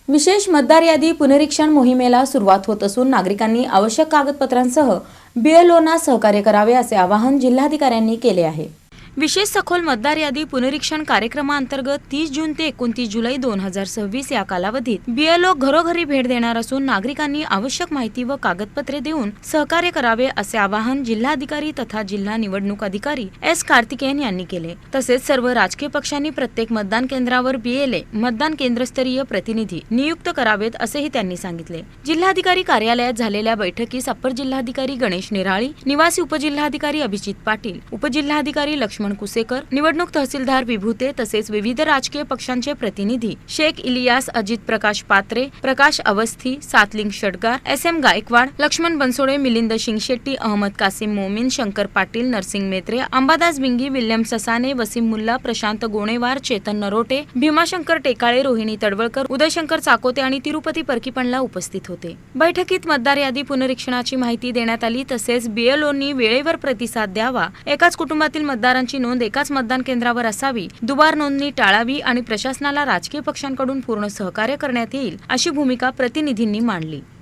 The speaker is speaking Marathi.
विशेष मतदार यादी पुनरीक्षण मोहिमेला सुरुवात होत असून नागरिकांनी आवश्यक कागदपत्रांसह BLOना सहकार्य करावे असे आवाहन जिल्हाधिकाऱ्यांनी केले आहे। विशेष सखोल मतदार यादी पुनरीक्षण कार्यक्रमांतर्गत 30 जून ते 29 जुलै 2026 या कालावधीत BLO घरोघरी भेट देणार असून नागरिकांनी आवश्यक माहिती व कागदपत्रे देऊन सहकार्य करावे असे आवाहन जिल्हाधिकारी तथा जिल्हा निवडणूक अधिकारी S. कार्तिकेयन यांनी केले। तसेच सर्व राजकीय पक्षांनी प्रत्येक मतदान केंद्रावर BLA मतदान केंद्रस्तरीय प्रतिनिधी नियुक्त करावेत असेही त्यांनी सांगितले। जिल्हाधिकारी कार्यालयात झालेल्या बैठकीस अप्पर जिल्हाधिकारी गणेश निराळी, निवासी उपजिल्हाधिकारी अभिजित पाटील, उपजिल्हाधिकारी लक्ष्मण कुसेकर, निवडणूक तहसीलदार विभूते तसेच विविध राजकीय पक्षांचे प्रतिनिधी शेख इलियास, अजित प्रकाश पात्रे, प्रकाश अवस्थी, सातलिंग षटगार, SM गायकवाड, लक्ष्मण बनसोडे, मिलिंद शिंगशेट्टी, अहमद कासिम मोमीन, शंकर पाटील, नरसिंग मेत्रे, अंबादास बिंगी, विल्यम ससाने, वसीम मुल्ला, प्रशांत गोणेवार, चेतन नरोटे, भीमाशंकर टेकाळे, रोहिणी तडवळकर, उदयशंकर चाकोते आणि तिरुपती परकीपणला उपस्थित होते। बैठकीत मतदार यादी पुनरीक्षणाची माहिती देण्यात आली। तसेच BLOनी वेळेवर प्रतिसाद द्यावा, एकाच कुटुंबातील मतदारांची नोंद एकाच मतदान केंद्रावर असावी, दुबार नोंदणी टाळावी आणि प्रशासनाला राजकीय पक्षांकडून पूर्ण सहकार्य करण्यात येईल अशी भूमिका प्रतिनिधींनी मांडली।